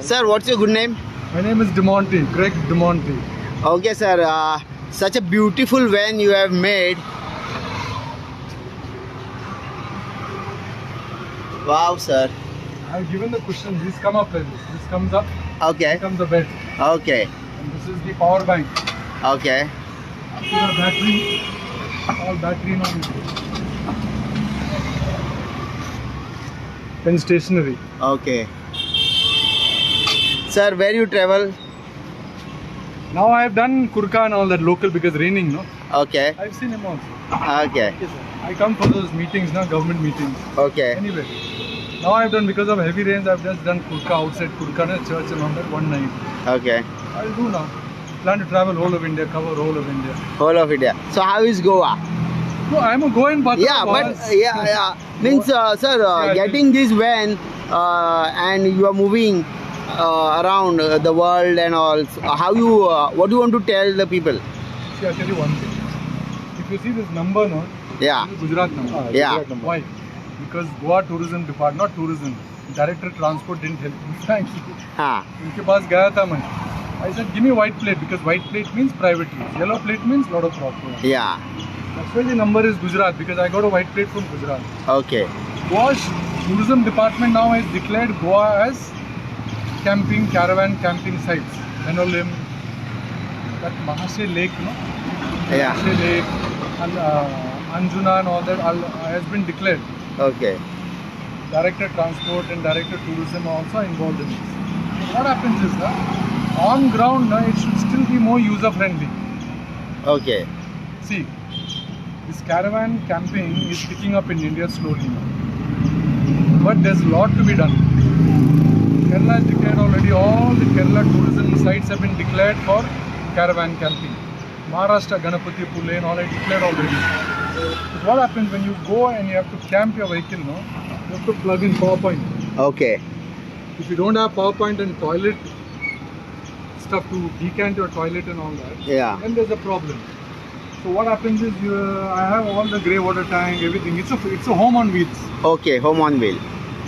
Sir, what's your good name? My name is DeMonte, Greg DeMonte. Okay, sir. Such a beautiful van you have made. Wow, sir. I've given the cushion. These come up like this. This comes up. Okay. This comes the bed. Okay. And this is the power bank. Okay. Here are battery. All battery now. Pen stationery. Okay. Sir, where you travel? Now I have done Kurka and all that local because raining, no? Okay. I've seen him also. Okay. I come for those meetings, no? Government meetings. Okay. Anyway. Now I've done, because of heavy rains, I've just done Kurka outside Kurka church and all that one night. Okay. I'll do now. Plan to travel whole of India, cover whole of India. Whole of India. So how is Goa? No, I'm a Goan but Yeah, but means sir, getting this van and you are moving around the world and all. How you? What do you want to tell the people? See, I'll tell you one thing. If you see this number, no? Yeah. This is Gujarat number. Yeah. Gujarat number. Why? Because Goa Tourism Department, not tourism, Director Transport didn't help me. Frankly, हाँ. उनके पास गया था मैं. I said, give me white plate because white plate means private use. Yellow plate means lot of problem. Yeah. That's why the number is Gujarat because I got a white plate from Gujarat. Okay. Goa Tourism Department now has declared Goa as camping, caravan camping sites. Menolim, that Mahase Lake, no? Yeah. Mahase Lake, and Anjuna and all that has been declared. Okay. Director Transport and Director Tourism are also involved in this. What happens is that on ground, it should still be more user friendly. Okay. See, this caravan camping is picking up in India slowly now. But there's a lot to be done. Kerala has declared already, all the Kerala tourism sites have been declared for caravan camping. Maharashtra, Ganapati, Pule and all are declared already. But what happens when you go and you have to camp your vehicle, no? You have to plug in power point. Okay. If you don't have power point and toilet stuff to decant your toilet and all that, Yeah. then there's a problem. So what happens is I have all the grey water tank, everything. It's a home on wheels. Okay. Home on wheel.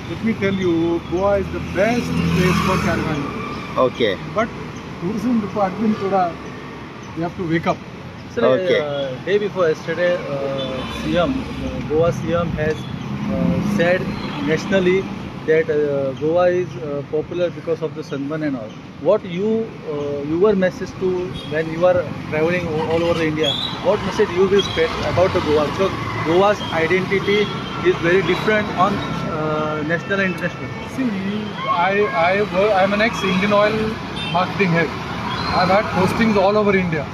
Let me tell you, Goa is the best place for caravan. Okay. But tourism department, you have to wake up. Sir, Okay. day before yesterday, CM, Goa CM has said nationally that Goa is popular because of the sunburn and all. What your message to when you are traveling all over India? What message you will spread about the Goa? Because Goa's identity is very different on national and international. See, I'm an ex-Indian Oil marketing head. I've had postings all over India.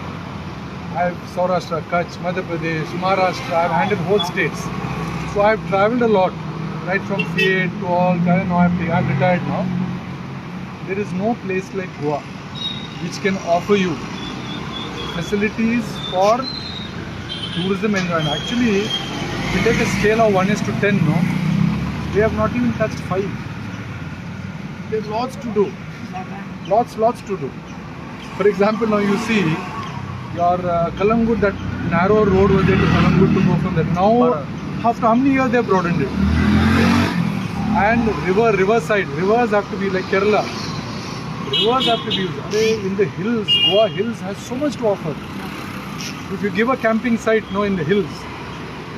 I've Saurashtra, Kutch, Madhya Pradesh, Maharashtra. I've handled whole states. So I've travelled a lot, right from Fiat to all. I'm retired now. There is no place like Goa which can offer you facilities for tourism enjoyment. Actually, if you take a scale of 1:10, no, they have not even touched 5. There's lots to do. Lots to do. For example, now you see your Kalangut, that narrow road was there to Kalangut to go from there. Now, after how many years they have broadened it? And riverside, rivers have to be like Kerala. Rivers have to be used. In the hills, Goa hills has so much to offer. If you give a camping site, in the hills,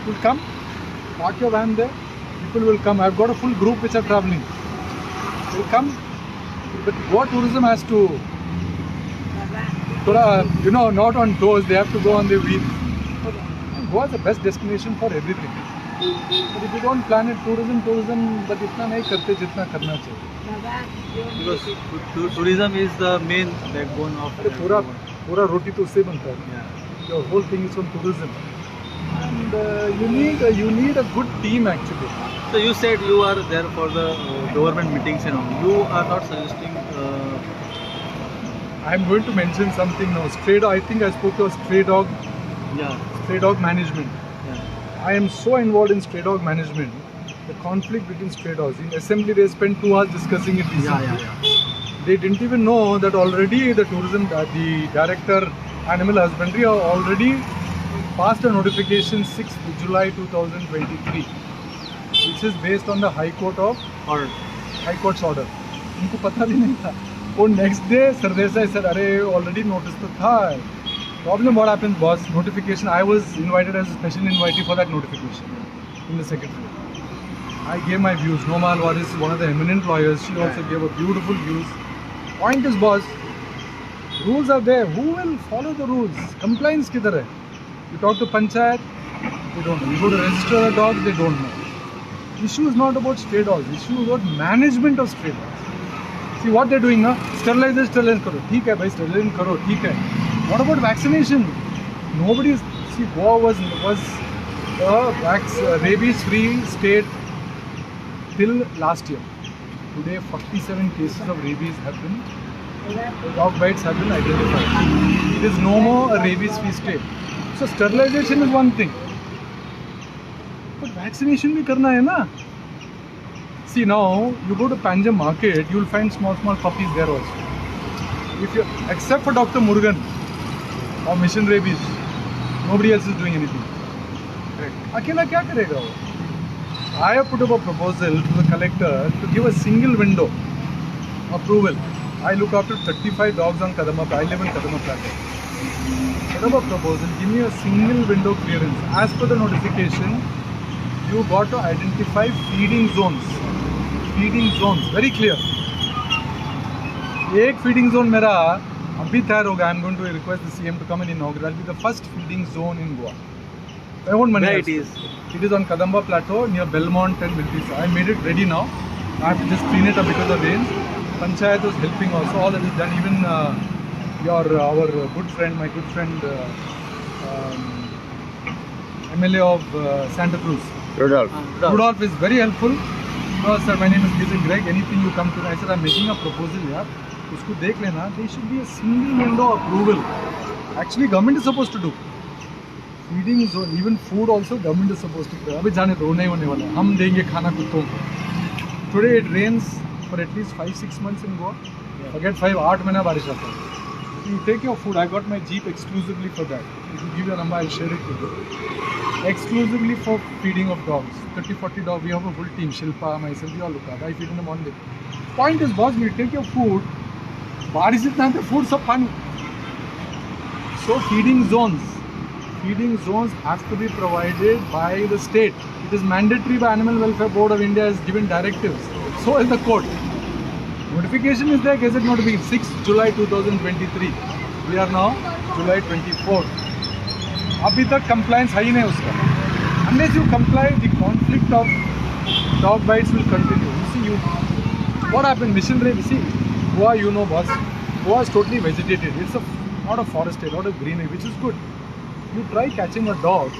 you will come, park your van there, people will come. I've got a full group which are traveling. They will come, but Goa tourism has to, not on toes, they have to go on their wheels. Goa is the best destination for everything. But if you don't plan it, tourism, but itna nahi karte jitna karna chahiye. Because tourism is the main backbone of Pura roti to usse banta hai. Yeah. Your whole thing is from tourism. And you need a good team actually. So you said you are there for the government meetings and all. You are not suggesting. I'm going to mention something now. Stray dog. I think I spoke to a stray dog management. Yeah. I am so involved in stray dog management. The conflict between stray dogs. In assembly, they spent 2 hours discussing it recently. Yeah. They didn't even know that already the tourism, the director, animal husbandry, already passed a notification 6th July 2023, which is based on the High Court's order. उनको पता भी नहीं था. और next day Sardesai said, "अरे already notice तो था." Problem what happened was notification. I was invited as a special invitee for that notification in the secretary. I gave my views. Nomal Waris is one of the eminent lawyers. She also gave a beautiful views. Point is, boss, rules are there. Who will follow the rules? Compliance kidhar hai? You talk to Panchayat, they don't know. You go to register a dog, they don't know. Issue is not about stray dogs. Issue is about management of stray dogs. See what they're doing now? Sterilize karo. ठीक है भाई, sterilize karo. ठीक है. What about vaccination? Nobody is. See, Goa was a rabies-free state till last year. Today, 47 cases of rabies have been, dog bites have been identified. It is no more a rabies-free state. So sterilization is one thing. But vaccination भी करना है ना? See now, you go to Panjam market, you will find small puppies there also. If you, except for Dr. Murugan or Mission Rabies, nobody else is doing anything. अकेला क्या करेगा वो? I have put up a proposal to the collector to give a single window approval. I look after 35 dogs on Kadamba. I live in Kadamba Plateau. Put up a proposal, give me a single window clearance. As per the notification, you got to identify feeding zones. Feeding zones, very clear. एक feeding zone मेरा अभी तैयार होगा. I'm going to request the CM to come and inaugurate. I'll be the first feeding zone in Goa. I want money. Where it is? It is on Kadamba Plateau near Belmont and Miltisa. I made it ready now. I have to just clean it up because of rains. Panchayat was helping also. All that is done. Even our good friend, my good friend, MLA of Santa Cruz, Rudolph is very helpful. No sir, my name is Gizin Greg. Anything you come to me, I said I'm making a proposal यार. उसको देख लेना. There should be a single window approval. Actually, government is supposed to do. Feeding zone, even food also government is supposed to do. अभी जाने दो, नहीं होने वाला. हम देंगे खाना कुत्तों को. Today it rains for at least 5-6 months in Goa. Forget 5, 8 महीना बारिश आता है. You take your food. I got my jeep exclusively for that. If you give your number, I'll share it with you. Exclusively for feeding of dogs. 30-40 dogs. We have a full team. Shilpa, myself, we all look at. I feed in the morning. Point is, boss, you take your food. Baris itna hai, food sab pani. So feeding zones. Feeding zones have to be provided by the state. It is mandatory by Animal Welfare Board of India has given directives. So is the court. Notification is there. Gazette notification 6 July 2023. We are now July 24. अभी तक compliance है ही नहीं उसका. Unless you comply, the conflict of dog bites will continue. You see, what happened? Mission Rabies. See, Goa, you know, boss. Goa is totally vegetated. It's not a forest state, not a greenery, which is good. You try catching a dog.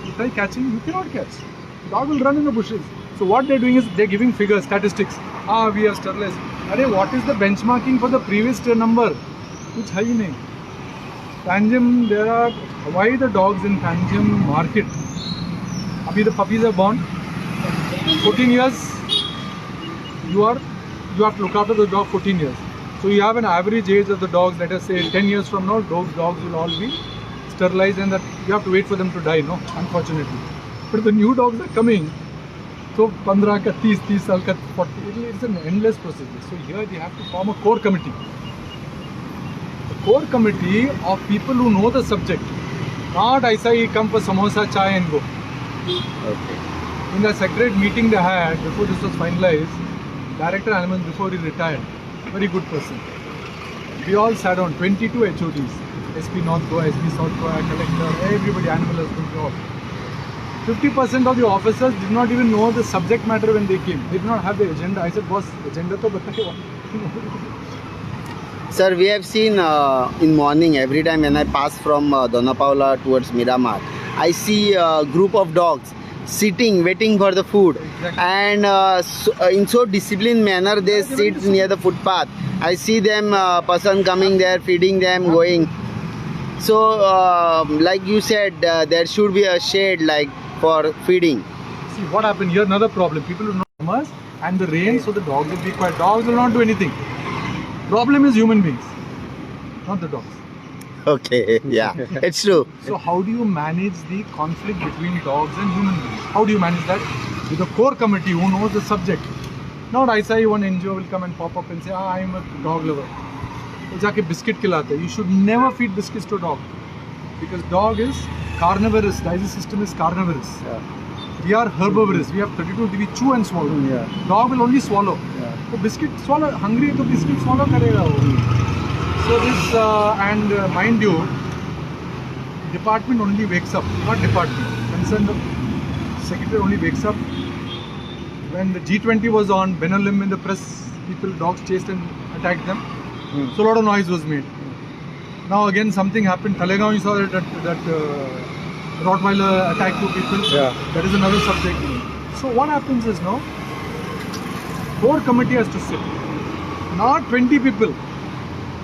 You try catching, you cannot catch. The dog will run in the bushes. So what they're doing is they're giving figures, statistics. We are sterilized. Arey, what is the benchmarking for the previous number? Kuch hai hi nahi. Panjim, there are, why the dogs in Panjim market? Abhi the puppies are born. 14 years, you have to look after the dog 14 years. So you have an average age of the dogs, let us say 10 years from now, those dogs will all be sterilized and that you have to wait for them to die, no? Unfortunately. But the new dogs are coming. So 15 ka 30 saal ka 40, it's an endless procedure. So here they have to form a core committee. The core committee of people who know the subject. Not aisa he come for samosa, chai and go. Okay. In the secretariat meeting they had, before this was finalized, Director Animal before he retired, very good person. We all sat on 22 HODs, SP North Goa, SP South Goa, Collector, everybody, Animal Husbandry, all. 50% of the officers did not even know the subject matter when they came. They did not have the agenda. I said, boss, agenda to bataiye. Sir, we have seen in morning, every time when I pass from Dona Paula towards Miramar, I see a group of dogs sitting, waiting for the food. Exactly. And in so disciplined manner, they sit near the footpath. I see them, person coming there, feeding them, going. So, like you said, there should be a shade like for feeding. See what happened here, another problem. People will not farmers and the rain, so the dogs will be quiet. Dogs will not do anything. Problem is human beings, not the dogs. Okay, yeah, it's true. So how do you manage the conflict between dogs and human beings? How do you manage that? With a core committee who knows the subject. Not I say one NGO will come and pop up and say, I am a dog lover. वो जाके biscuit खिलाते हैं. You should never feed biscuits to dog because dog is carnivorous. Digestive system is carnivorous. Yeah. We are herbivorous. We have 32 we chew and swallow. Yeah. Dog will only swallow. Yeah. तो biscuit swallow hungry है तो biscuit swallow करेगा वो. So this and mind you, department only wakes up. Not department. Concerned secretary only wakes up when the G20 was on. Benalim in the press, people dogs chased and attacked them. So a lot of noise was made. Now again something happened. Talegaon, you saw that Rottweiler attacked 2 people. Yeah. That is another subject. So what happens is now, core committee has to sit. Not 20 people.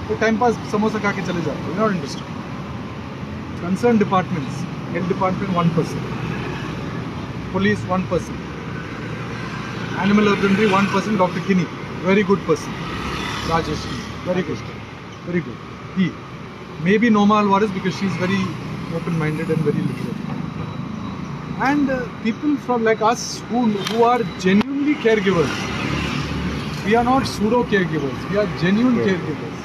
So time pass samosa खा के चले जाते. We're not interested. Concerned departments. Health department 1 person. Police 1 person. Animal husbandry 1 person. Dr. Kinney, very good person. Rajesh, very good. Very good. He. Maybe Noma Alvarez because she's very open-minded and very literate. And people from like us who are genuinely caregivers. We are not pseudo caregivers. We are genuine caregivers.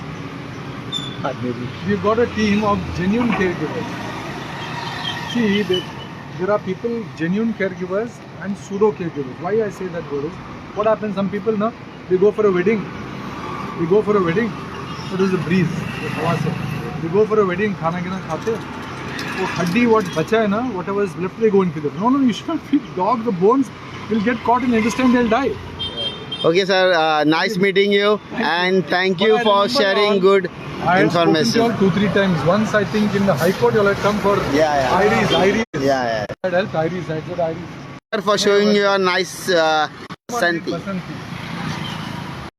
Maybe. We've got a team of genuine caregivers. See, there are people, genuine caregivers and pseudo caregivers. Why I say that word is, what happens, some people, no, they go for a wedding. What is the breeze? They go for a wedding, खाना गिना खाते हैं. वो हड्डी what बचा है ना, whatever is left they go and feed it. No, you should not feed dog. The bones will get caught in intestine, they'll die. Okay, sir. Nice meeting you, and thank you But I for remember sharing all- good I have spoken to information. you all 2-3 times. Once I think in the High Court you all had come for Yeah. Iris. Yeah. I had helped Iris. I said Iris. For showing your nice Santi. Basanti.